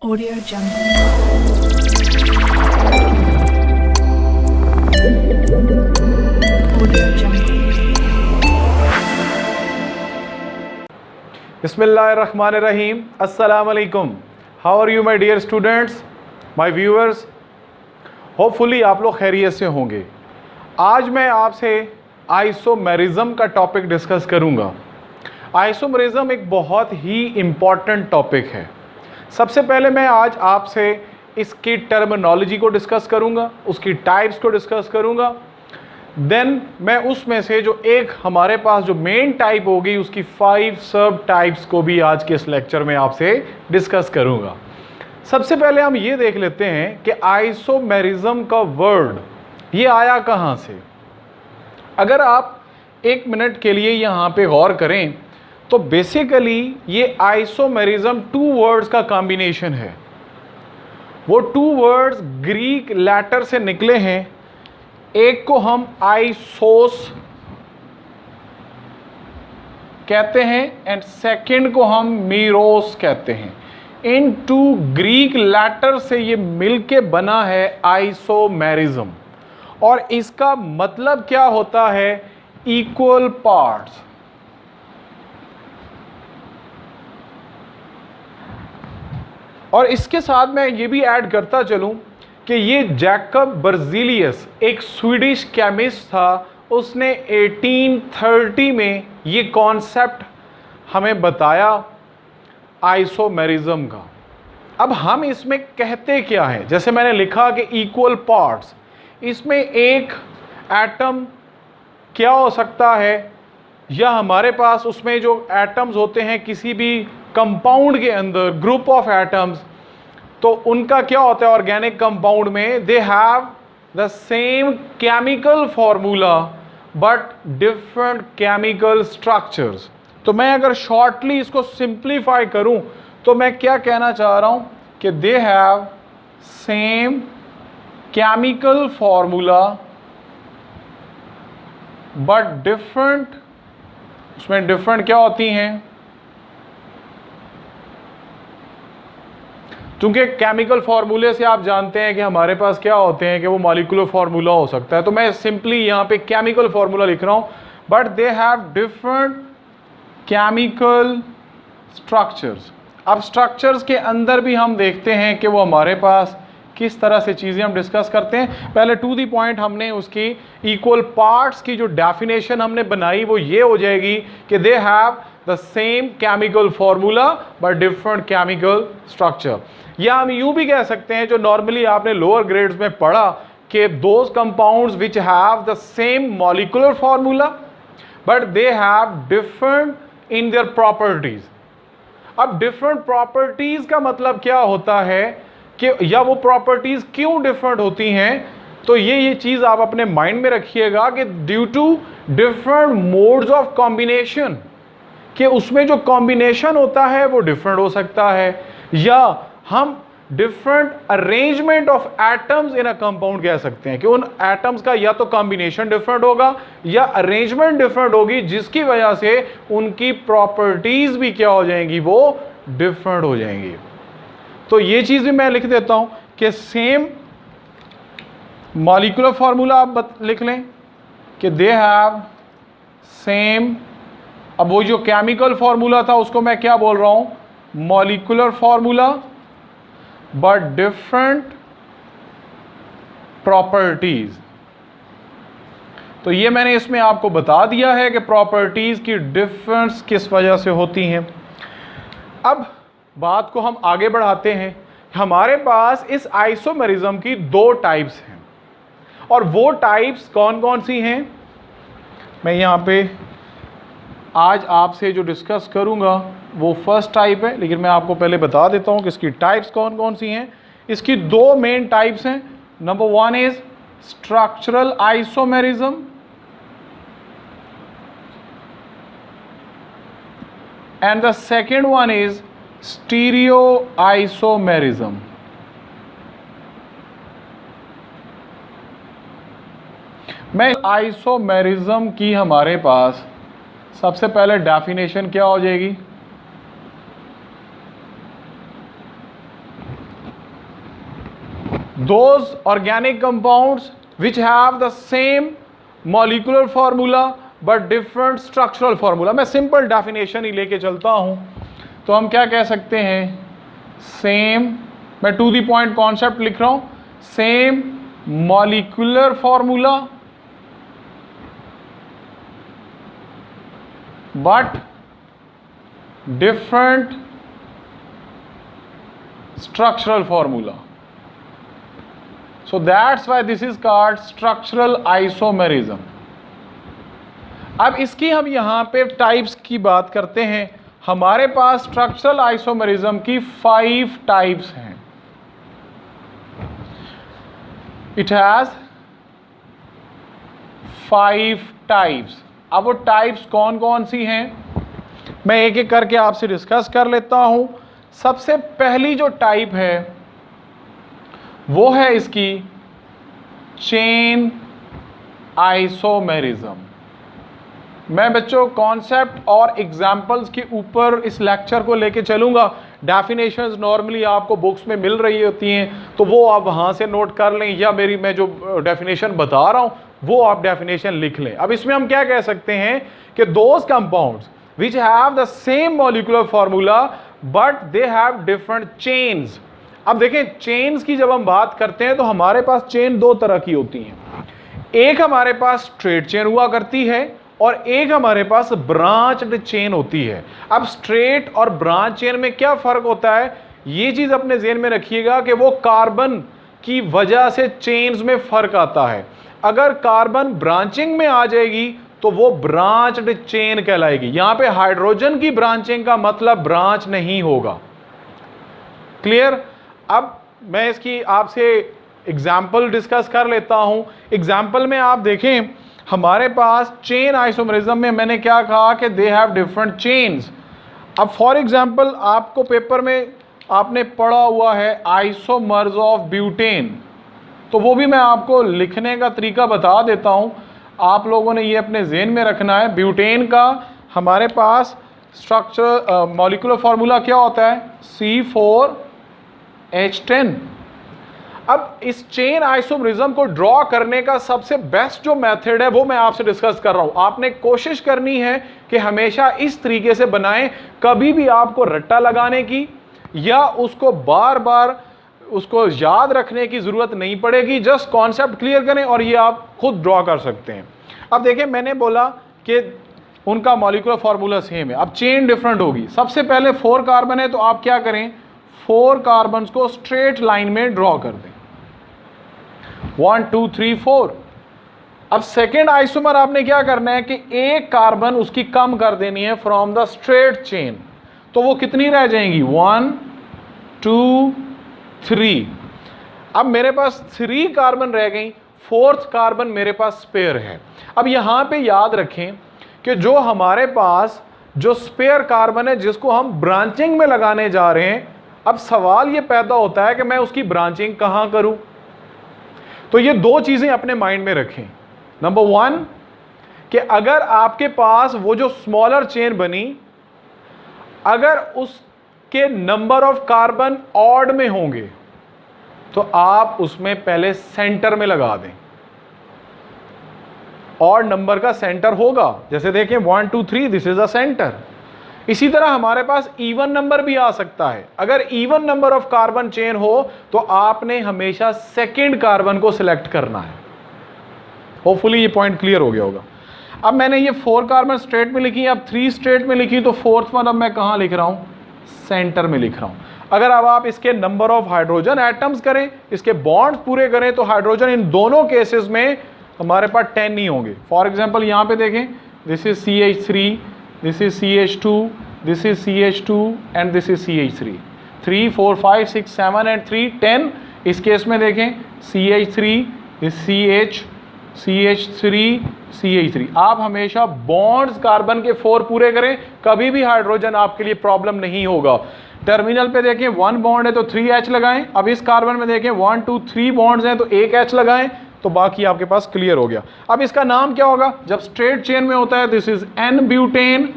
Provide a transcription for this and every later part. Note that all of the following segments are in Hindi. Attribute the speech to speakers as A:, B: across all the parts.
A: Audio Jungle. Audio Jungle.
B: Bismillahirrahmanirrahim. Assalamu alaikum. How are you my dear students, my viewers? Hopefully आप लोग खैरियत से होंगे। आज मैं आपसे आइसोमेरिज्म का टॉपिक डिस्कस करूंगा। आइसोमेरिज्म एक बहुत ही इम्पॉर्टेंट टॉपिक है। सबसे पहले मैं आज आपसे इसकी टर्मिनोलॉजी को डिस्कस करूंगा, उसकी टाइप्स को डिस्कस करूंगा। देन मैं उसमें से जो एक हमारे पास जो मेन टाइप होगी उसकी 5 सब टाइप्स को भी आज के इस लेक्चर में आपसे डिस्कस करूंगा। सबसे पहले हम ये देख लेते हैं कि आइसोमेरिज्म का वर्ड ये आया कहाँ से। अगर आप 1 मिनट के लिए यहाँ पे गौर करें तो बेसिकली ये आइसोमेरिज्म 2 वर्ड्स का कॉम्बिनेशन है। वो 2 वर्ड्स ग्रीक लेटर से निकले हैं। एक को हम आइसोस कहते हैं एंड सेकंड को हम मीरोस कहते हैं। इन 2 ग्रीक लेटर से ये मिलके बना है आइसोमेरिज्म। और इसका मतलब क्या होता है? Equal parts. और इसके साथ मैं ये भी ऐड करता चलूं कि ये जैकब बर्जीलियस एक स्वीडिश केमिस्ट था। उसने 1830 में ये कॉन्सेप्ट हमें बताया आइसोमेरिज्म का। अब हम इसमें कहते क्या हैं? जैसे मैंने लिखा कि इक्वल पार्ट्स, इसमें एक एटम क्या हो सकता है, या हमारे पास उसमें जो एटम्स होते हैं किसी भी कंपाउंड के अंदर, ग्रुप ऑफ एटम्स, तो उनका क्या होता है ऑर्गेनिक कंपाउंड में? They have the same chemical formula but different chemical structures. तो मैं अगर शॉर्टली इसको सिंप्लीफाई करूं तो मैं क्या कहना चाह रहा हूं कि they have same chemical formula but different, उसमें डिफरेंट क्या होती हैं? क्योंकि केमिकल फार्मूले से आप जानते हैं कि हमारे पास क्या होते हैं कि वो मॉलिक्यूलर फार्मूला हो सकता है। तो मैं सिंपली यहाँ पे केमिकल फार्मूला लिख रहा हूँ, but they have different chemical structures. अब स्ट्रक्चर्स के अंदर भी हम देखते हैं कि वो हमारे पास किस तरह से चीज़ें हम डिस्कस करते हैं। पहले टू दी पॉइंट हमने उसकी इक्वल पार्ट्स की जो डेफिनेशन हमने बनाई वो ये हो जाएगी कि they have the same chemical formula but different chemical structure. या हम यूं भी कह सकते हैं जो नॉर्मली आपने लोअर ग्रेड्स में पढ़ा कि those compounds which have the same molecular formula but they have different in their properties. अब डिफरेंट प्रॉपर्टीज का मतलब क्या होता है कि या वो प्रॉपर्टीज क्यों डिफरेंट होती हैं? तो ये चीज आप अपने माइंड में रखिएगा कि due to different modes of combination, कि उसमें जो कॉम्बिनेशन होता है वो डिफरेंट हो सकता है, या हम different arrangement of atoms in a compound कह सकते हैं कि उन एटम्स का या तो कॉम्बिनेशन डिफरेंट होगा या अरेंजमेंट डिफरेंट होगी, जिसकी वजह से उनकी प्रॉपर्टीज भी क्या हो जाएंगी? वो डिफरेंट हो जाएंगी। तो ये चीज़ भी मैं लिख देता हूं कि सेम मॉलिक्यूलर फार्मूला आप लिख लें कि दे हैव सेम। अब वो जो केमिकल फार्मूला था उसको मैं क्या बोल रहा हूं? Molecular formula but different properties. तो ये मैंने इसमें आपको बता दिया है कि प्रॉपर्टीज की डिफरेंस किस वजह से होती हैं। अब बात को हम आगे बढ़ाते हैं। हमारे पास इस आइसोमेरिज्म की 2 टाइप्स हैं, और वो टाइप्स कौन कौन सी हैं मैं यहाँ पे आज आपसे जो डिस्कस करूँगा वो फर्स्ट टाइप है। लेकिन मैं आपको पहले बता देता हूँ कि इसकी टाइप्स कौन कौन सी हैं। इसकी 2 मेन टाइप्स हैं। Number 1 is structural isomerism and the second one is stereo isomerism. मैं आइसोमेरिज्म की हमारे पास सबसे पहले डेफिनेशन क्या हो जाएगी? those organic compounds which have the same molecular formula but different structural formula। मैं सिंपल डेफिनेशन ही लेके चलता हूं, तो हम क्या कह सकते हैं, सेम, मैं टू द पॉइंट कॉन्सेप्ट लिख रहा हूं, same molecular formula but different structural formula, so that's why this is called structural isomerism। अब इसकी हम यहां पे टाइप्स की बात करते हैं। हमारे पास स्ट्रक्चरल आइसोमेरिज्म की 5 टाइप्स हैं। It has 5 types. अब वो टाइप्स कौन कौन सी हैं, मैं एक एक करके आपसे डिस्कस कर लेता हूं। सबसे पहली जो टाइप है वो है इसकी चेन आइसोमेरिज्म। मैं बच्चों कॉन्सेप्ट और एग्जाम्पल्स के ऊपर इस लेक्चर को लेके चलूंगा। डेफिनेशंस नॉर्मली आपको बुक्स में मिल रही होती हैं, तो वो आप वहाँ से नोट कर लें, या मैं जो डेफिनेशन बता रहा हूँ वो आप डेफिनेशन लिख लें। अब इसमें हम क्या कह सकते हैं कि those compounds which have the same molecular formula but they have different chains. अब देखें, चेन्स की जब हम बात करते हैं तो हमारे पास चेन 2 तरह की होती हैं। एक हमारे पास स्ट्रेट चेन हुआ करती है और एक हमारे पास ब्रांच्ड चेन होती है। अब स्ट्रेट और ब्रांच चेन में क्या फर्क होता है, ये चीज अपने ज़हन में रखिएगा कि वो कार्बन की वजह से चेन्स में फर्क आता है। अगर कार्बन ब्रांचिंग में आ जाएगी तो वो ब्रांच्ड चेन कहलाएगी। यहां पे हाइड्रोजन की ब्रांचिंग का मतलब ब्रांच नहीं होगा। क्लियर? अब मैं इसकी आपसे एग्जाम्पल डिस्कस कर लेता हूं। एग्जाम्पल में आप देखें, हमारे पास चेन आइसोमेरिज्म में मैंने क्या कहा कि दे हैव डिफरेंट चेन्स। अब फॉर एग्जाम्पल आपको पेपर में आपने पढ़ा हुआ है आइसोमर्स ऑफ ब्यूटेन, तो वो भी मैं आपको लिखने का तरीका बता देता हूं। आप लोगों ने ये अपने ज़हन में रखना है। ब्यूटेन का हमारे पास स्ट्रक्चर मॉलिक्यूलर फार्मूला क्या होता है, C4H10। अब इस चेन आइसोमेरिज्म को ड्रॉ करने का सबसे बेस्ट जो मेथड है वो मैं आपसे डिस्कस कर रहा हूं। आपने कोशिश करनी है कि हमेशा इस तरीके से बनाएं, कभी भी आपको रट्टा लगाने की या उसको बार बार उसको याद रखने की जरूरत नहीं पड़ेगी। जस्ट कॉन्सेप्ट क्लियर करें और ये आप खुद ड्रॉ कर सकते हैं। अब देखें, मैंने बोला कि उनका मॉलिक्यूलर फार्मूला सेम है, अब चेन डिफरेंट होगी। सबसे पहले 4 कार्बन है, तो आप क्या करें, 4 कार्बन को स्ट्रेट लाइन में ड्रॉ कर दें, 1 2 3 4। अब सेकेंड आइसोमर आपने क्या करना है कि एक कार्बन उसकी कम कर देनी है फ्रॉम द स्ट्रेट चेन, तो वो कितनी रह जाएंगी, 1 2 3। अब मेरे पास 3 कार्बन रह गई, 4th कार्बन मेरे पास स्पेयर है। अब यहां पे याद रखें कि जो हमारे पास जो स्पेयर कार्बन है जिसको हम ब्रांचिंग में लगाने जा रहे हैं, अब सवाल ये पैदा होता है कि मैं उसकी ब्रांचिंग कहां करूं। तो ये 2 चीजें अपने माइंड में रखें। नंबर 1 कि अगर आपके पास वो जो स्मॉलर चेन बनी, अगर उसके नंबर ऑफ कार्बन ऑड में होंगे तो आप उसमें पहले सेंटर में लगा दें। ऑड नंबर का सेंटर होगा, जैसे देखें 1 2 3, दिस इज अ सेंटर। इसी तरह हमारे पास इवन नंबर भी आ सकता है। अगर even number of carbon chain हो तो आपने हमेशा सेकंड कार्बन को सिलेक्ट करना है। होपफुली ये पॉइंट क्लियर हो गया होगा। अब मैंने ये 4 कार्बन स्ट्रेट में लिखी, अब 3 स्ट्रेट में लिखी, तो 4th वन अब मैं कहां लिख रहा हूं, सेंटर में लिख रहा हूं। अगर अब आप इसके नंबर ऑफ हाइड्रोजन एटम्स करें, इसके बॉन्ड्स पूरे करें, तो हाइड्रोजन इन दोनों केसेस में हमारे पास 10 नहीं होंगे। फॉर एग्जांपल यहां पे देखें, this is CH3, this is CH2, this is CH2 and this is CH3। 3 4 5 6 7 and 3 10। इस केस में देखें CH3, this CH, CH3, CH3। आप हमेशा बॉन्ड्स कार्बन के 4 पूरे करें, कभी भी हाइड्रोजन आपके लिए प्रॉब्लम नहीं होगा। टर्मिनल पे देखें 1 बॉन्ड है तो 3H लगाएं। अब इस कार्बन में देखें 1 2 3 बॉन्ड्स हैं तो 1 H लगाएं, तो बाकी आपके पास क्लियर हो गया। अब इसका नाम क्या होगा, जब स्ट्रेट चेन में होता है दिस इज N ब्यूटेन,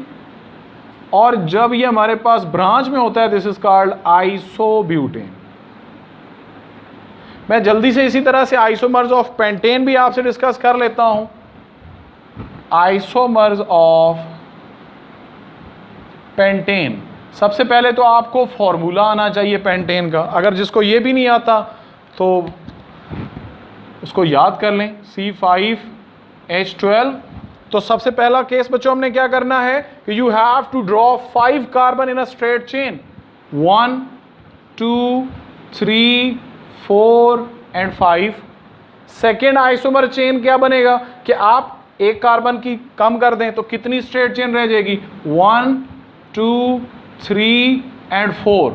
B: और जब ये हमारे पास ब्रांच में होता है दिस इज कॉल्ड आइसोब्यूटेन। मैं जल्दी से इसी तरह से आइसोमर्स ऑफ पेंटेन भी आपसे डिस्कस कर लेता हूं। आइसोमर्स ऑफ पेंटेन, सबसे पहले तो आपको फॉर्मूला आना चाहिए पेंटेन का। अगर जिसको ये भी नहीं आता तो उसको याद कर लें, C5H12। तो सबसे पहला केस बच्चों हमने क्या करना है कि you have to draw 5 carbon in a straight chain, 1 2 3 4 and 5। Second isomer chain क्या बनेगा कि आप एक कार्बन की कम कर दें तो कितनी स्ट्रेट चेन रह जाएगी, 1 2 3 एंड 4।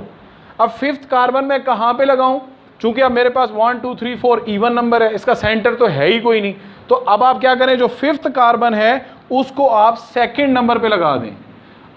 B: अब फिफ्थ कार्बन मैं कहाँ पे लगाऊं, चूंकि अब मेरे पास 1 2 3 4 इवन नंबर है, इसका सेंटर तो है ही कोई नहीं। तो अब आप क्या करें, जो फिफ्थ कार्बन है उसको आप सेकंड नंबर पे लगा दें।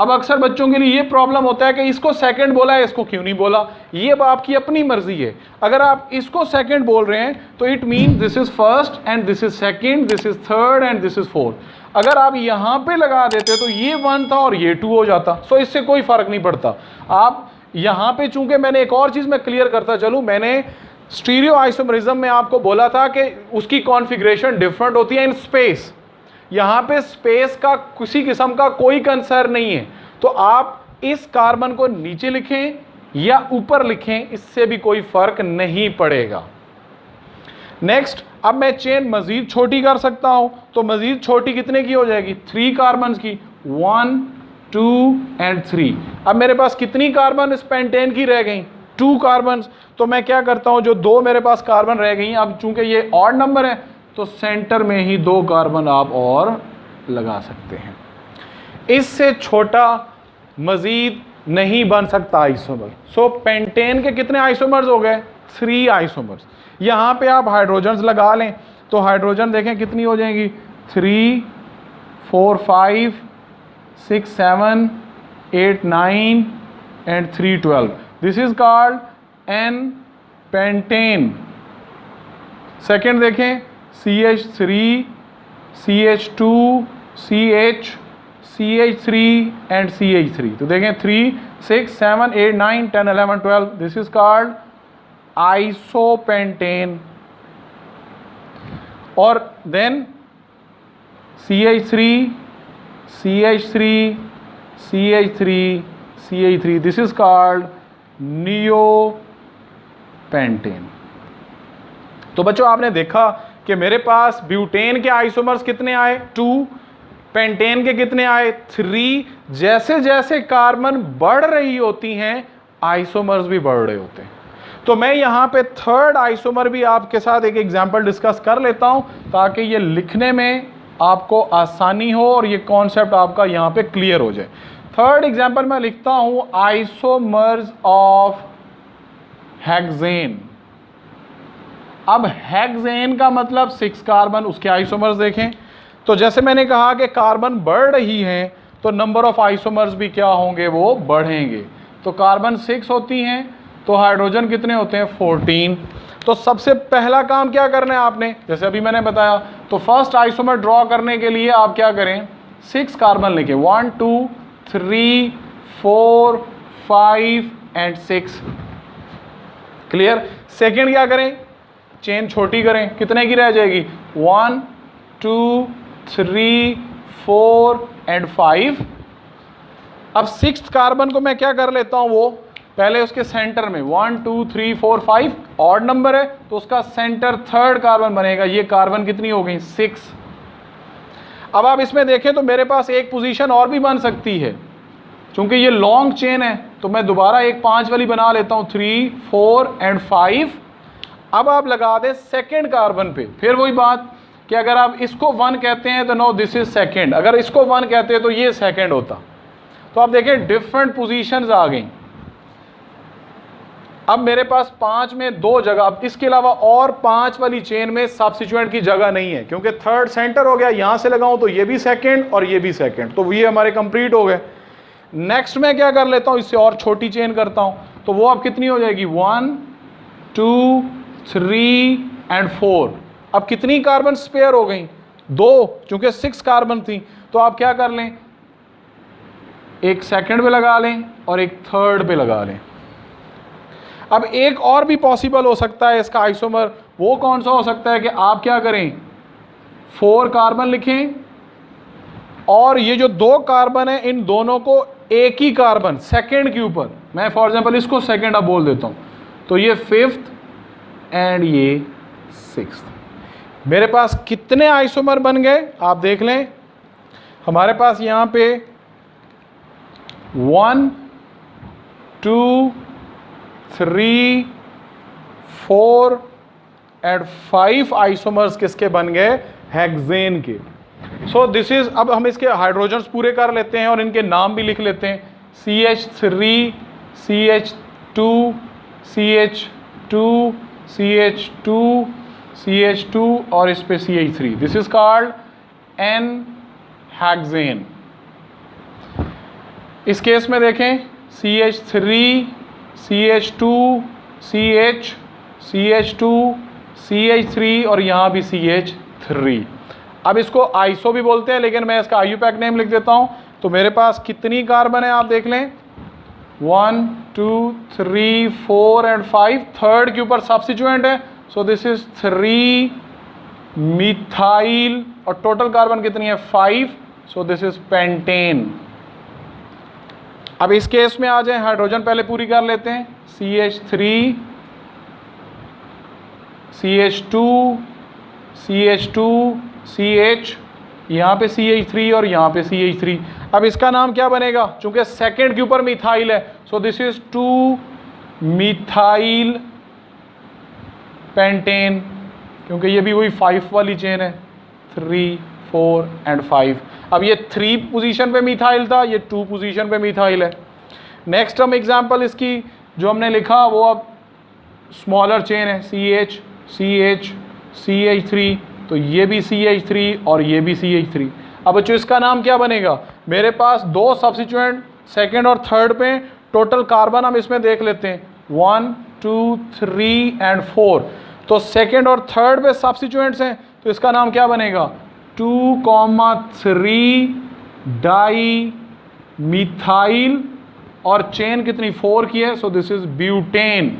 B: अब अक्सर बच्चों के लिए ये प्रॉब्लम होता है कि इसको सेकंड बोला है, इसको क्यों नहीं बोला। ये अब आपकी अपनी मर्जी है। अगर आप इसको सेकंड बोल रहे हैं तो it mean this is first and this is second, this is third and this is fourth. अगर आप यहाँ पे लगा देते तो ये 1 था और ये 2 हो जाता, सो इससे कोई फर्क नहीं पड़ता। आप यहाँ पे, चूंकि मैंने एक और चीज मैं क्लियर करता चलूँ, मैंने स्टीरियो आइसोमरिज्म में आपको बोला था कि उसकी कॉन्फ़िगरेशन डिफरेंट होती है इन स्पेस। यहाँ पे स्पेस का किसी किस्म का कोई कंसर्न नहीं है, तो आप इस कार्बन को नीचे लिखें या ऊपर लिखें, इससे भी कोई फर्क नहीं पड़ेगा। नेक्स्ट, अब मैं चेन मजीद छोटी कर सकता हूं, तो मजीद छोटी कितने की हो जाएगी, 3 कार्बन की, 1 2 एंड 3। अब मेरे पास कितनी कार्बन इस पेंटेन की रह गई, 2 कार्बन। तो मैं क्या करता हूं, जो 2 मेरे पास कार्बन रह गई, अब चूंकि ये ऑड नंबर है तो सेंटर में ही 2 कार्बन आप और लगा सकते हैं। इससे छोटा मजीद नहीं बन सकता आइसोमर। सो पेंटेन के कितने आइसोमर्स हो गए, 3 आइसोमर्स। यहाँ पे आप हाइड्रोजन्स लगा लें तो हाइड्रोजन देखें कितनी हो जाएंगी, 3 4 5 6 7 8 9 and 3 12। This is called an pentane. Second देखें, CH3 CH2 CH CH3 and CH3। तो देखें 3 6 7 8 9 10 11 12। This is called isopentane. और then CH3 CH3 CH3 CH3। This is called neopentane. तो बच्चों आपने देखा कि मेरे पास ब्यूटेन के आइसोमर्स कितने आए, 2। पेंटेन के कितने आए, 3। जैसे जैसे कार्बन बढ़ रही होती हैं आइसोमर्स भी बढ़ रहे होते हैं। तो मैं यहाँ पे थर्ड आइसोमर भी आपके साथ एक एग्जांपल डिस्कस कर लेता हूँ ताकि ये लिखने में आपको आसानी हो और ये कॉन्सेप्ट आपका यहाँ पे क्लियर हो जाए। थर्ड एग्जांपल मैं लिखता हूँ आइसोमर्स ऑफ हेक्सेन। अब हेक्सेन का मतलब 6 कार्बन, उसके आइसोमर्स देखें। तो जैसे मैंने कहा कि कार्बन बढ़ रही हैं तो नंबर ऑफ आइसोमर्स भी क्या होंगे, वो बढ़ेंगे। तो कार्बन 6 होती हैं तो हाइड्रोजन कितने होते हैं, 14। तो सबसे पहला काम क्या करना है आपने, जैसे अभी मैंने बताया, तो फर्स्ट आइसोमर ड्रॉ करने के लिए आप क्या करें, 6 कार्बन लिखें, 1 2 3 4 5 एंड 6। क्लियर। सेकेंड क्या करें, चेन छोटी करें, कितने की रह जाएगी, 1 2 3 4 एंड 5। अब 6th कार्बन को मैं क्या कर लेता हूं, वो पहले उसके सेंटर में 1 2 3 4 5 ऑड नंबर है तो उसका सेंटर थर्ड कार्बन बनेगा। ये कार्बन कितनी हो गई, 6। अब आप इसमें देखें तो मेरे पास एक पोजीशन और भी बन सकती है, क्योंकि ये लॉन्ग चेन है तो मैं दोबारा एक 5 वाली बना लेता हूं, 3 4 एंड 5। अब आप लगा दें सेकेंड कार्बन पे, फिर वही बात कि अगर आप इसको 1 कहते हैं तो नो दिस इज सेकेंड, अगर इसको 1 कहते हैं तो ये सेकेंड होता। तो आप देखें डिफरेंट पोजीशंस आ गई। अब मेरे पास 5 में 2 जगह, अब इसके अलावा और 5 वाली चेन में सब्स्टिट्यूएंट की जगह नहीं है, क्योंकि थर्ड सेंटर हो गया, यहां से लगाऊं तो ये भी सेकेंड और ये भी सेकेंड, तो ये हमारे कंप्लीट हो गए। नेक्स्ट मैं क्या कर लेता हूं, इससे और छोटी चेन करता हूं, तो वो अब कितनी हो जाएगी, 1 2 3 एंड 4। अब कितनी कार्बन स्पेयर हो गई, 2, चूंकि 6 कार्बन थी। तो आप क्या कर लें, एक सेकंड पे लगा लें और एक थर्ड पे लगा लें। अब एक और भी पॉसिबल हो सकता है इसका आइसोमर, वो कौन सा हो सकता है कि आप क्या करें, 4 कार्बन लिखें और ये जो 2 कार्बन है इन दोनों को एक ही कार्बन सेकंड के ऊपर, मैं फॉर एग्जांपल इसको सेकंड अब बोल देता हूं, तो ये 5th एंड ये 6th। मेरे पास कितने आइसोमर बन गए आप देख लें। हमारे पास यहां पे 1 2 3 4 एंड 5 आइसोमर्स किसके बन गए, हेक्सेन के। सो दिस इज, अब हम इसके हाइड्रोजन्स पूरे कर लेते हैं और इनके नाम भी लिख लेते हैं, CH3 CH2 CH2 CH2 CH2 और इस पे CH3, this is called N hexane. इस केस में देखें CH3 CH2 CH CH2 CH3 और यहाँ भी CH3। अब इसको आइसो भी बोलते हैं लेकिन मैं इसका IUPAC नेम लिख देता हूँ। तो मेरे पास कितनी कार्बन है आप देख लें, 1 2 3 4 एंड 5, थर्ड के ऊपर सब्स्टिट्यूएंट है, सो दिस इज 3 मिथाइल और टोटल कार्बन कितनी है 5, सो दिस इज पेंटेन। अब इस केस में आ जाए, हाइड्रोजन पहले पूरी कर लेते हैं, CH3 CH2 CH2 CH, यहाँ पे CH3 और यहाँ पे CH3। अब इसका नाम क्या बनेगा, चूंकि सेकंड के ऊपर मिथाइल है, so this is 2 methyl pentane, क्योंकि ये भी वही 5 वाली चेन है, 3 4 एंड 5। अब ये 3 पोजीशन पे मिथाइल था, ये 2 पोजीशन पे मिथाइल है। नेक्स्ट हम एग्जांपल इसकी जो हमने लिखा वो अब स्मॉलर चेन है, CH CH CH3, तो ये भी CH3 और ये भी CH3। अब बच्चों इसका नाम क्या बनेगा, मेरे पास 2 सब्स्टिट्यूएंट सेकंड और थर्ड पे, टोटल कार्बन हम इसमें देख लेते हैं 1 2 3 एंड 4, तो सेकंड और थर्ड पे सब्स्टिट्यूएंट्स हैं, तो इसका नाम क्या बनेगा 2,3 डाई मिथाइल और चेन कितनी 4 की है, so this is butane.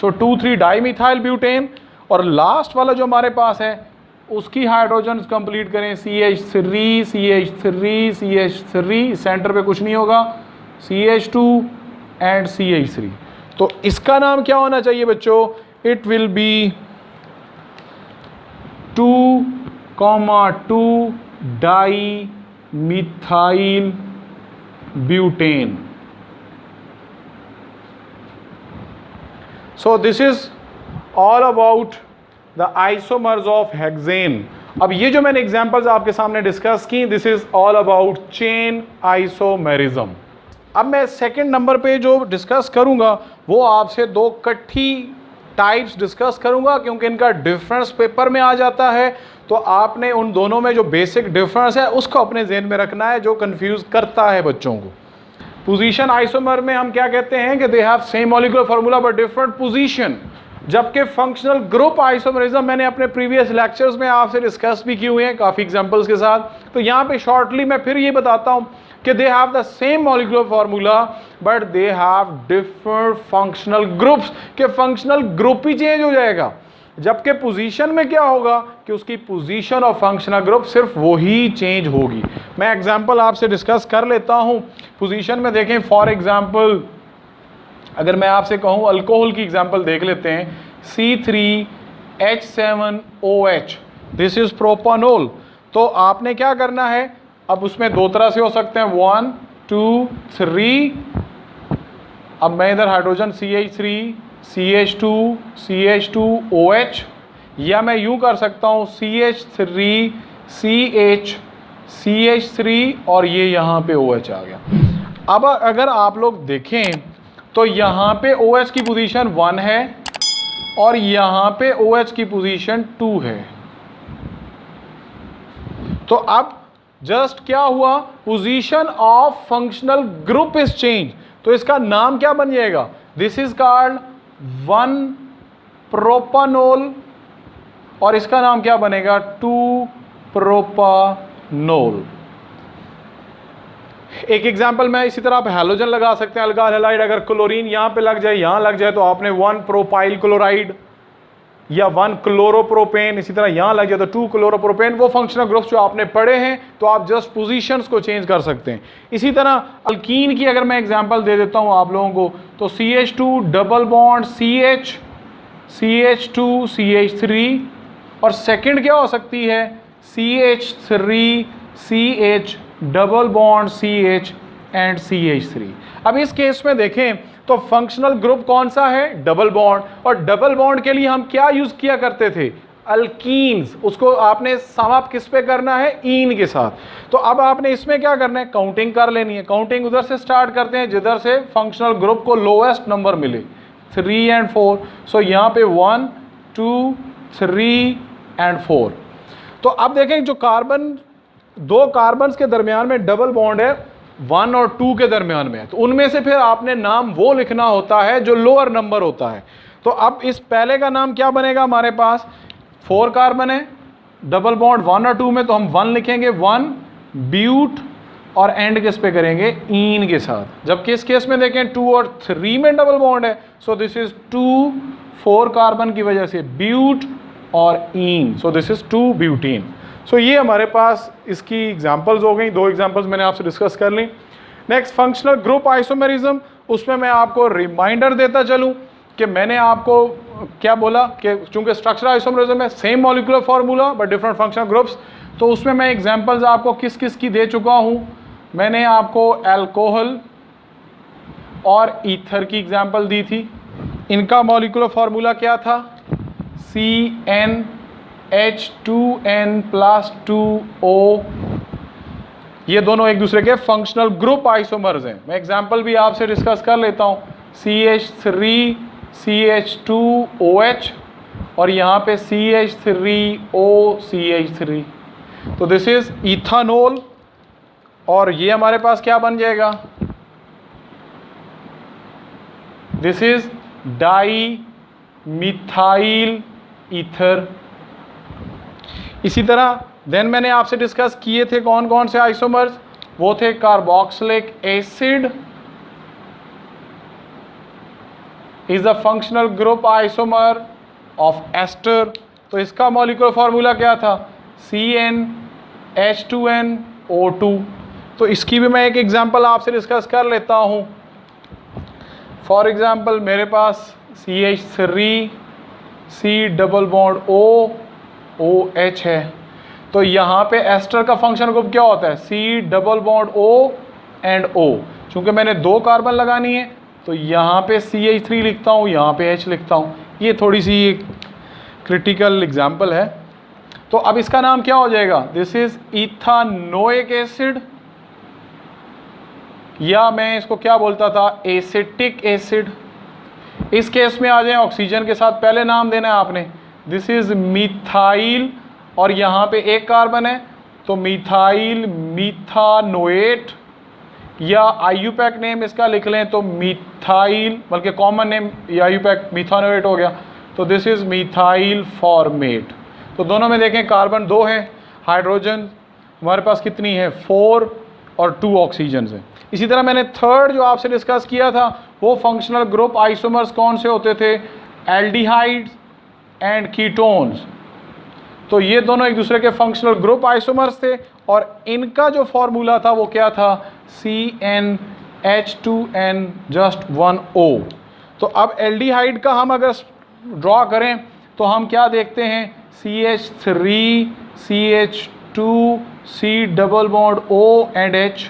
B: So 2,3 di methyl butane. और लास्ट वाला जो हमारे पास है उसकी हाइड्रोजन कंप्लीट करें, CH3 CH3 CH3, सेंटर पे कुछ नहीं होगा, CH2 एंड CH3। तो इसका नाम क्या होना चाहिए बच्चों, it will be 2,2 di methyl butane. So this is all about the isomers of hexane. अब ये जो मैंने एग्जांपल्स आपके सामने डिस्कस की, this is all about chain isomerism. अब मैं सेकंड नंबर पे जो डिस्कस करूंगा वो आपसे 2 कट्ठी टाइप्स डिस्कस करूंगा, क्योंकि इनका डिफरेंस पेपर में आ जाता है, तो आपने उन दोनों में जो बेसिक डिफरेंस है उसको अपने ज़हन में रखना है, जो कंफ्यूज करता है बच्चों को। पोजीशन आइसोमर में हम क्या कहते हैं कि they have same molecular formula but different position, जबकि फंक्शनल ग्रुप आइसोमरिज्म मैंने अपने प्रीवियस लेक्चर्स में आपसे डिस्कस भी किए हुए हैं काफ़ी एग्जांपल्स के साथ। तो यहाँ पे शॉर्टली मैं फिर ये बताता हूँ कि they have the same molecular formula but they have different functional groups, के फंक्शनल ग्रुप ही चेंज हो जाएगा, जबकि पोजीशन में क्या होगा कि उसकी पोजीशन और फंक्शनल ग्रुप सिर्फ वही चेंज होगी। मैं एग्जांपल आपसे डिस्कस कर लेता हूं। पोजीशन में देखें, फॉर एग्जांपल अगर मैं आपसे कहूं अल्कोहल की एग्जांपल देख लेते हैं, C3H7OH, दिस इज प्रोपानोल। तो आपने क्या करना है, अब उसमें 2 तरह से हो सकते हैं, 1 2 3। अब मैं इधर हाइड्रोजन CH3 CH2 CH2OH, या मैं यूं कर सकता हूं CH3 CH CH3 और ये यहाँ पे OH आ गया। अब अगर आप लोग देखें तो यहाँ पे OH की पोजीशन 1 है और यहाँ पे OH की पोजीशन 2 है। तो अब जस्ट क्या हुआ, position of functional group is change, तो इसका नाम क्या बन जाएगा, दिस इज कॉल्ड 1 प्रोपानोल और इसका नाम क्या बनेगा 2 प्रोपानोल। एक एग्जांपल मैं इसी तरह आप हैलोजन लगा सकते हैं, अल्काइल हैलाइड। अगर क्लोरीन यहाँ पे लग जाए, यहाँ लग जाए, तो आपने 1 प्रोपाइल क्लोराइड या 1 क्लोरोप्रोपेन, इसी तरह यहाँ लग जाए तो 2 क्लोरोप्रोपेन। वो फंक्शनल ग्रुप्स जो आपने पढ़े हैं, तो आप जस्ट पोजीशंस को चेंज कर सकते हैं। इसी तरह अल्कीन की अगर मैं एग्जांपल दे देता हूँ आप लोगों को, तो CH2 double bond CH, CH2 CH3, और सेकंड क्या हो सकती है, CH3 CH double bond CH and CH3। अब इस केस में देखें तो फंक्शनल ग्रुप कौन सा है, डबल बॉन्ड। और डबल बॉन्ड के लिए हम क्या यूज किया करते थे, अल्कीन्स। उसको आपने सम अप किस पे करना है, ईन के साथ। तो अब आपने इसमें क्या करना है, काउंटिंग कर लेनी है। काउंटिंग उधर से स्टार्ट करते हैं जिधर से फंक्शनल ग्रुप को लोएस्ट नंबर मिले, 3 एंड 4। सो यहाँ पे 1 2 3 एंड 4। तो अब देखें जो कार्बन, 2 कार्बन्स के दरमियान में डबल बॉन्ड है, 1 और 2 के दरमियान में है, तो उनमें से फिर आपने नाम वो लिखना होता है जो लोअर नंबर होता है। तो अब इस पहले का नाम क्या बनेगा, हमारे पास 4 कार्बन है, डबल बॉन्ड 1 और 2 में, तो हम 1 लिखेंगे, 1 ब्यूट, और एंड किस पे करेंगे, ईन के साथ। जबकि इस केस में देखें 2 और 3 में डबल बॉन्ड है, सो दिस इज 2 4 कार्बन की वजह से ब्यूट और ईन, सो दिस इज 2 ब्यूटीन। सो ये हमारे पास इसकी एग्जांपल्स हो गई। 2 एग्जांपल्स मैंने आपसे डिस्कस कर ली। नेक्स्ट फंक्शनल ग्रुप आइसोमेरिज्म, उसमें मैं आपको रिमाइंडर देता चलूं कि मैंने आपको क्या बोला कि चूंकि स्ट्रक्चर आइसोमेरिज्म है, same molecular formula but different functional groups, तो उसमें मैं एग्जांपल्स आपको किस किस की दे चुका हूं। मैंने आपको अल्कोहल और ईथर की एग्जांपल दी थी। इनका मॉलिक्यूलर फार्मूला क्या था, CnH2n+2O। ये दोनों एक दूसरे के फंक्शनल ग्रुप आइसोमर्स हैं। मैं एग्जांपल भी आपसे डिस्कस कर लेता हूँ, CH3 CH2OH और यहाँ पे CH3O CH3। तो दिस इज इथानोल, और ये हमारे पास क्या बन जाएगा, this is di methyl ether. इसी तरह देन मैंने आपसे डिस्कस किए थे कौन कौन से आइसोमर्स, वो थे carboxylic acid is the functional group isomer of ester. तो इसका मॉलिक्यूलर फार्मूला क्या था, CnH2nO2। तो इसकी भी मैं एक एग्जांपल आपसे डिस्कस कर लेता हूँ। फॉर एग्जांपल मेरे पास CH3 C double bond OH है, तो यहाँ पे एस्टर का फंक्शन ग्रुप क्या होता है, C double bond O and O। चूँकि मैंने 2 कार्बन लगानी है, तो यहाँ पे CH3 लिखता हूँ, यहाँ पे H लिखता हूँ। ये थोड़ी सी क्रिटिकल एग्जांपल है। तो अब इसका नाम क्या हो जाएगा, दिस इज इथानोइक एसिड, या मैं इसको क्या बोलता था, एसिटिक एसिड। इस केस में आ जाए, ऑक्सीजन के साथ पहले नाम देना है आपने, दिस इज मिथाइल, और यहाँ पे 1 कार्बन है, तो मिथाइल मिथानोएट, या आईयूपैक नेम इसका लिख लें तो मिथाइल, बल्कि कॉमन नेम आईयूपैक मिथानोएट हो गया, तो दिस इज मिथाइल फॉर्मेट। तो दोनों में देखें कार्बन 2 है, हाइड्रोजन हमारे पास कितनी है, 4 और 2 ऑक्सीजन है। इसी तरह मैंने थर्ड जो आपसे डिस्कस किया था, वो फंक्शनल ग्रुप आइसोमर्स कौन से होते थे, एल्डिहाइड्स एंड कीटोन्स। तो ये दोनों एक दूसरे के फंक्शनल ग्रुप आइसोमर्स थे, और इनका जो फॉर्मूला था वो क्या था, CnH2n जस्ट 1O। तो अब एल्डिहाइड का हम अगर ड्रॉ करें तो हम क्या देखते हैं, CH3 CH2 C double bond O and H।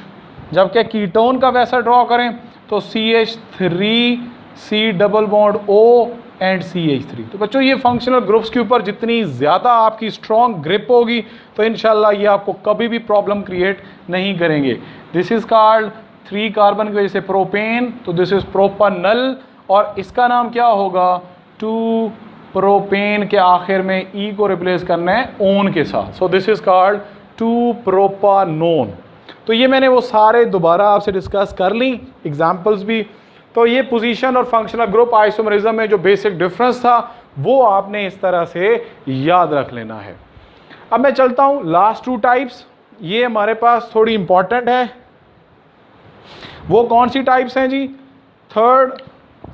B: जबकि कीटोन का वैसा ड्रॉ करें तो CH3 C double bond O and CH3। तो बच्चों ये फंक्शनल ग्रुप्स के ऊपर जितनी ज़्यादा आपकी स्ट्रॉन्ग ग्रिप होगी, तो इंशाल्लाह ये आपको कभी भी प्रॉब्लम क्रिएट नहीं करेंगे। दिस इज़ कॉल्ड 3 कार्बन की वजह से प्रोपेन, तो दिस इज़ प्रोपानल, और इसका नाम क्या होगा, 2 प्रोपेन के आखिर में ई को रिप्लेस करना है ओन के साथ, so this is called 2 propanone. तो ये मैंने वो सारे दोबारा आपसे डिस्कस कर ली, एग्जाम्पल्स भी। तो ये पोजीशन और फंक्शनल ग्रुप आइसोमरिज्म में जो बेसिक डिफरेंस था वो आपने इस तरह से याद रख लेना है। अब मैं चलता हूँ लास्ट 2 टाइप्स, ये हमारे पास थोड़ी इंपॉर्टेंट है। वो कौन सी टाइप्स हैं जी? थर्ड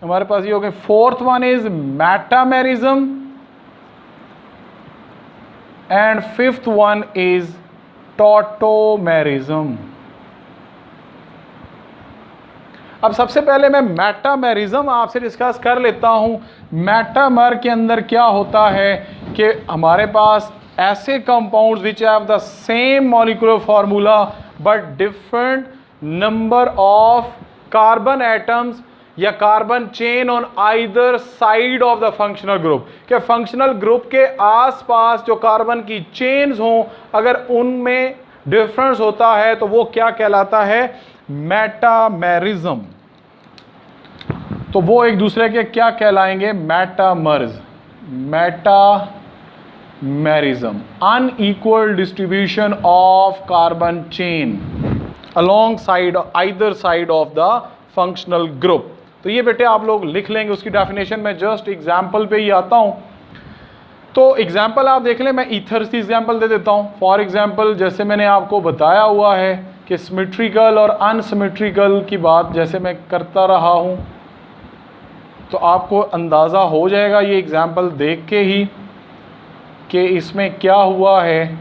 B: हमारे पास ये हो गए। Fourth one is metamerism and fifth one is tautomerism. अब सबसे पहले मैं मेटामेरिज्म आपसे डिस्कस कर लेता हूं। मेटामर के अंदर क्या होता है कि हमारे पास ऐसे compounds which have the same molecular formula but different number of carbon atoms या carbon chain on either side of the functional group, के फंक्शनल ग्रुप के आसपास जो कार्बन की चेन्स हों अगर उनमें डिफरेंस होता है तो वो क्या कहलाता है? मेटामेरिज्म। तो वो एक दूसरे के क्या कहलाएंगे? Metamers. Metamerism, unequal distribution of carbon chain along side either side of the functional group. तो ये बेटे आप लोग लिख लेंगे, उसकी डेफिनेशन में जस्ट एग्जाम्पल पे ही आता हूं। तो एग्जाम्पल आप देख लें, मैं ईथर्स की एग्जाम्पल दे देता हूं। फॉर एग्जाम्पल जैसे मैंने आपको बताया हुआ है कि सिमेट्रिकल और अनसिमेट्रिकल की बात जैसे मैं करता रहा हूं, तो आपको अंदाज़ा हो जाएगा ये एग्जाम्पल देख के ही कि इसमें क्या हुआ है।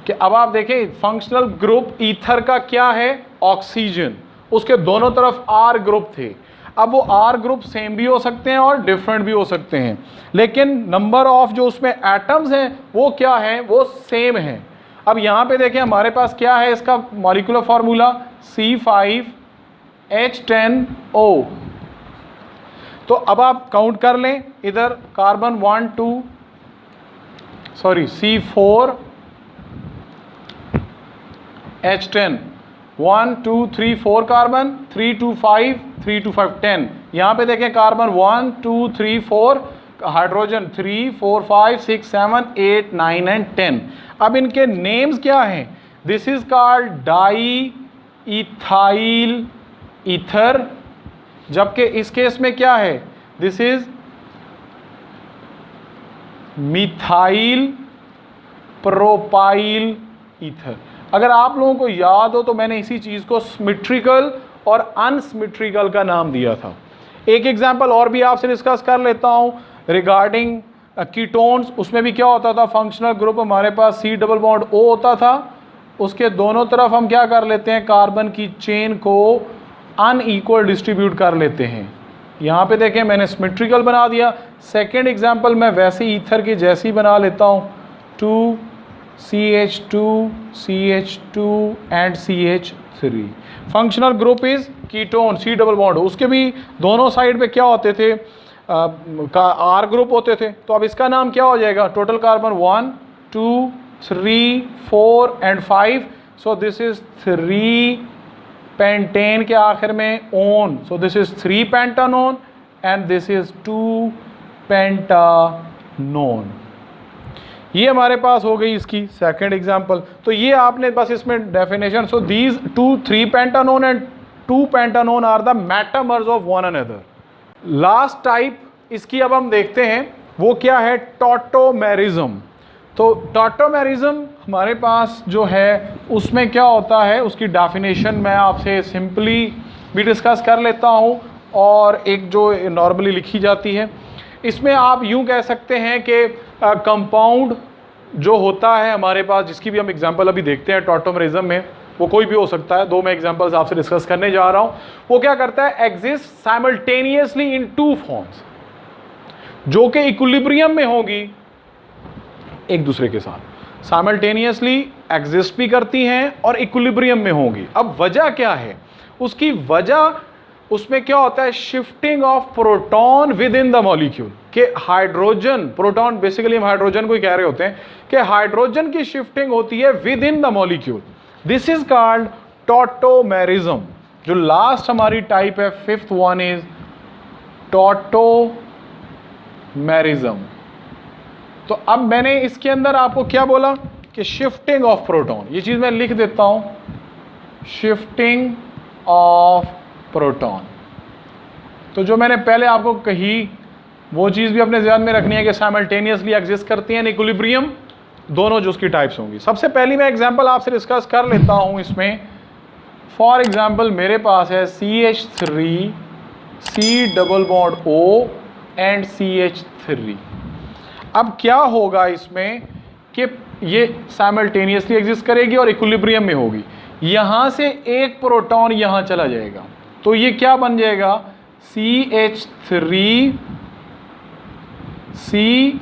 B: कि अब आप देखें फंक्शनल ग्रुप ईथर का क्या है? ऑक्सीजन। उसके दोनों तरफ आर ग्रुप थे। अब वो आर ग्रुप सेम भी हो सकते हैं और डिफरेंट भी हो सकते हैं, लेकिन नंबर ऑफ जो उसमें एटम्स हैं वो क्या है? वो सेम है। अब यहाँ पे देखें हमारे पास क्या है इसका मॉलिक्यूलर फार्मूला? C5H10O। तो अब आप काउंट कर लें, इधर कार्बन 1 2 सॉरी C4H10 1 2 3 4 कार्बन 3 2 5 3 2 5 10। यहाँ पे देखें कार्बन 1 2 3 4, हाइड्रोजन 3 4 5 6 7 8 9 एंड 10। अब इनके नेम्स क्या हैं? This is called di ethyl ether, जबकि इस केस में क्या है? This is methyl propyl ether. अगर आप लोगों को याद हो तो मैंने इसी चीज़ को सिमेट्रिकल और अनसिमेट्रिकल का नाम दिया था। एक एग्जांपल और भी आपसे डिस्कस कर लेता हूं रिगार्डिंग कीटोन्स। उसमें भी क्या होता था? फंक्शनल ग्रुप हमारे पास C डबल बॉन्ड O होता था, उसके दोनों तरफ हम क्या कर लेते हैं? कार्बन की चेन को अनइक्वल डिस्ट्रीब्यूट कर लेते हैं। यहाँ पे देखें मैंने सिमेट्रिकल बना दिया। सेकेंड एग्जाम्पल मैं वैसे ईथर की जैसी बना लेता हूँ, 2CH2 CH2 and CH3। Functional group is ketone C double bond. उसके भी दोनों साइड पे क्या होते थे? R ग्रुप होते थे। तो अब इसका नाम क्या हो जाएगा? Total carbon 1 2 3 4 and 5। So this is 3 pentane के आखिर में own, so this is 3 pentanone and this is 2 pentanone. ये हमारे पास हो गई इसकी सेकंड एग्जांपल। तो ये आपने बस इसमें definition, so these 3 pentanone and 2 pentanone are the metamers of one another. Last type इसकी अब हम देखते हैं, वो क्या है? टॉटोमेरिज्म। तो टॉटोमेरिज्म हमारे पास जो है उसमें क्या होता है, उसकी डेफिनेशन मैं आपसे सिंपली भी डिस्कस कर लेता हूँ और एक जो नॉर्मली लिखी जाती है। इसमें आप यूँ कह सकते हैं कि कंपाउंड जो होता है हमारे पास, जिसकी भी हम एग्जांपल अभी देखते हैं टॉटोमेरिज्म में, वो कोई भी हो सकता है। 2 मैं एग्जांपल्स आपसे डिस्कस करने जा रहा हूँ। वो क्या करता है? एग्जिस्ट साइमल्टेनियसली इन 2 फॉर्म्स, जो कि इक्विलिब्रियम में होगी एक दूसरे के साथ, साइमल्टेनियसली एग्जिस्ट भी करती हैं और इक्विलिब्रियम में होंगी। अब वजह क्या है? उसकी वजह उसमें क्या होता है? Shifting of proton with in the molecule. के हाइड्रोजन, प्रोटॉन बेसिकली हम हाइड्रोजन को ही कह रहे होते हैं कि हाइड्रोजन की शिफ्टिंग होती है with in the molecule. This is called tautomerism. जो लास्ट हमारी टाइप है, 5th वन इज टॉटोमेरिज्म। तो अब मैंने इसके अंदर आपको क्या बोला कि शिफ्टिंग ऑफ प्रोटॉन, ये चीज़ मैं लिख देता हूं, शिफ्टिंग ऑफ प्रोटॉन। तो जो मैंने पहले आपको कही वो चीज़ भी अपने ध्यान में रखनी है कि साइमल्टेनियसली एग्जिस्ट करती हैं, इक्विलिब्रियम दोनों जो उसकी टाइप्स होंगी। सबसे पहली मैं एग्जांपल आपसे डिस्कस कर लेता हूं इसमें फॉर एग्जाम्पल मेरे पास है CH3 C double bond O and CH3। अब क्या होगा इसमें कि ये साइमल्टेनियसली एग्जिस्ट करेगी और इक्विलिब्रियम में होगी। यहाँ से एक प्रोटॉन यहाँ चला जाएगा तो ये क्या बन जाएगा CH3 C,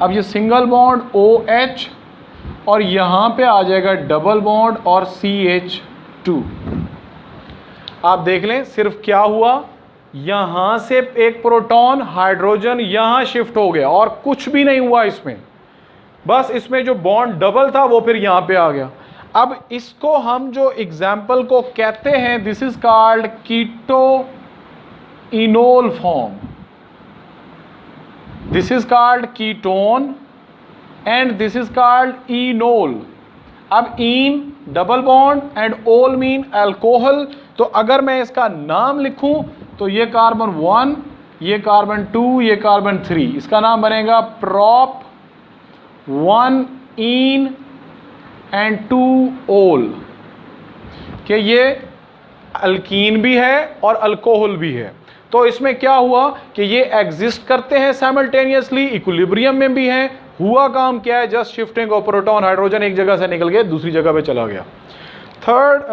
B: अब ये सिंगल बॉन्ड OH और यहाँ पे आ जाएगा डबल बॉन्ड और CH2। आप देख लें सिर्फ क्या हुआ, यहाँ से एक प्रोटॉन हाइड्रोजन यहाँ शिफ्ट हो गया और कुछ भी नहीं हुआ इसमें, बस इसमें जो बॉन्ड डबल था वो फिर यहाँ पे आ गया। अब इसको हम जो एग्जाम्पल को कहते हैं this is called keto enol form, this is called ketone and this is called enol. अब ene double bond and ol mean alcohol, तो अगर मैं इसका नाम लिखूं तो ये कार्बन 1, ये कार्बन 2, ये कार्बन 3, इसका नाम बनेगा प्रोप 1 इन एंड 2 ओल, कि ये अल्कीन भी है और अल्कोहल भी है। तो इसमें क्या हुआ कि ये एग्जिस्ट करते हैं साइमल्टेनियसली, इक्विलिब्रियम में भी हैं। हुआ काम क्या है, just shifting of proton, hydrogen एक जगह से निकल गया दूसरी जगह पे चला गया।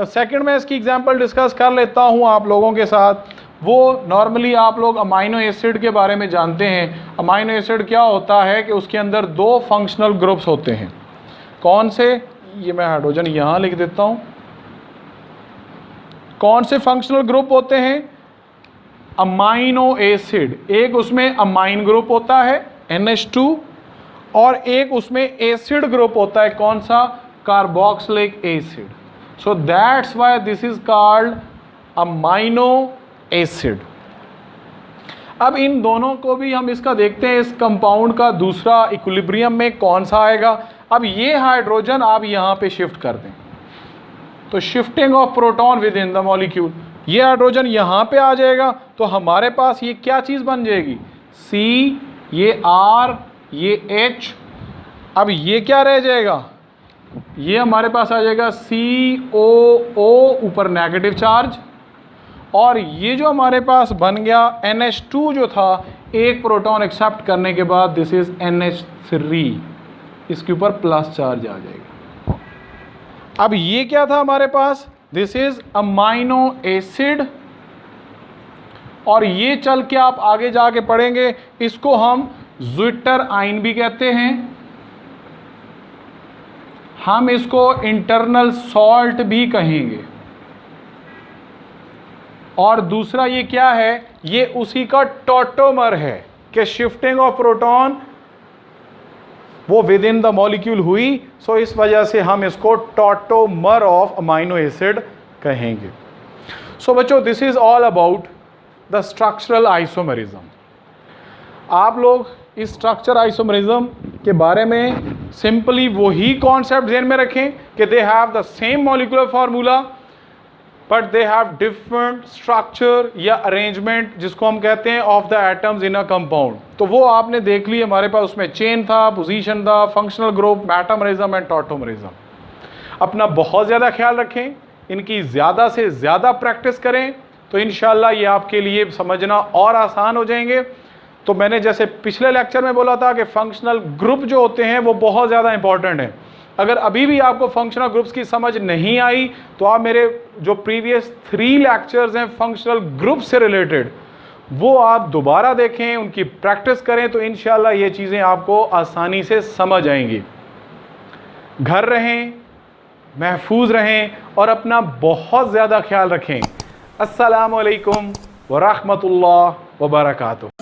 B: सेकंड में इसकी एग्जांपल डिस्कस कर लेता हूं आप लोगों के साथ। वो नॉर्मली आप लोग अमाइनो एसिड के बारे में जानते हैं। अमाइनो एसिड क्या होता है कि उसके अंदर 2 फंक्शनल ग्रुप्स होते हैं। कौन से, ये मैं हाइड्रोजन यहाँ लिख देता हूँ। कौन से फंक्शनल ग्रुप होते हैं? अमाइनो एसिड, एक उसमें अमाइन ग्रुप होता है NH2 और एक उसमें एसिड ग्रुप होता है, कौन सा? Carboxylic acid. So that's why this is called amino acid. अब इन दोनों को भी हम इसका देखते हैं, इस कंपाउंड का दूसरा इक्विलिब्रियम में कौन सा आएगा। अब ये हाइड्रोजन आप यहाँ पे शिफ्ट कर दें तो shifting of proton with in the molecule, ये हाइड्रोजन यहाँ पे आ जाएगा तो हमारे पास ये क्या चीज़ बन जाएगी? C, ये R, ये H। अब ये क्या रह जाएगा? ये हमारे पास आ जाएगा COO, ऊपर नेगेटिव चार्ज, और ये जो हमारे पास बन गया NH2 जो था, एक प्रोटॉन एक्सेप्ट करने के बाद दिस इज NH3, इसके ऊपर प्लस चार्ज आ जाएगा। अब ये क्या था हमारे पास? दिस इज अमाइनो एसिड, और ये चल के आप आगे जाके पढ़ेंगे, इसको हम ज़्विटर आइन भी कहते हैं, हम इसको इंटरनल सॉल्ट भी कहेंगे। और दूसरा ये क्या है? ये उसी का टॉटोमर है कि शिफ्टिंग ऑफ प्रोटॉन वो विद इन द मॉलिक्यूल हुई, सो इस वजह से हम इसको टॉटोमर ऑफ अमाइनो एसिड कहेंगे। सो बच्चों, this is all about the structural isomerism. आप लोग इस स्ट्रक्चर आइसोमेरिज्म के बारे में सिंपली वही कॉन्सेप्ट ध्यान में रखें कि they have the same molecular formula but they have different structure या अरेंजमेंट, जिसको हम कहते हैं of the atoms in a compound. तो वो आपने देख ली, हमारे पास उसमें चेन था, पोजीशन था, फंक्शनल ग्रुप, मेटामरिज्म एंड टॉटोमरिज्म। अपना बहुत ज़्यादा ख्याल रखें, इनकी ज़्यादा से ज़्यादा प्रैक्टिस करें तो इंशाल्लाह ये आपके लिए समझना और आसान हो जाएंगे। तो मैंने जैसे पिछले लेक्चर में बोला था कि फंक्शनल ग्रुप जो होते हैं वो बहुत ज़्यादा इंपॉर्टेंट हैं। अगर अभी भी आपको फंक्शनल ग्रुप्स की समझ नहीं आई तो आप मेरे जो प्रीवियस 3 लेक्चर्स हैं फंक्शनल ग्रुप से रिलेटेड, वो आप दोबारा देखें, उनकी प्रैक्टिस करें तो इंशाल्लाह ये चीज़ें आपको आसानी से समझ आएंगी। घर रहें, महफूज रहें और अपना बहुत ज़्यादा ख्याल रखें। अस्सलामु अलैकुम व रहमतुल्लाह व बरकातुहू।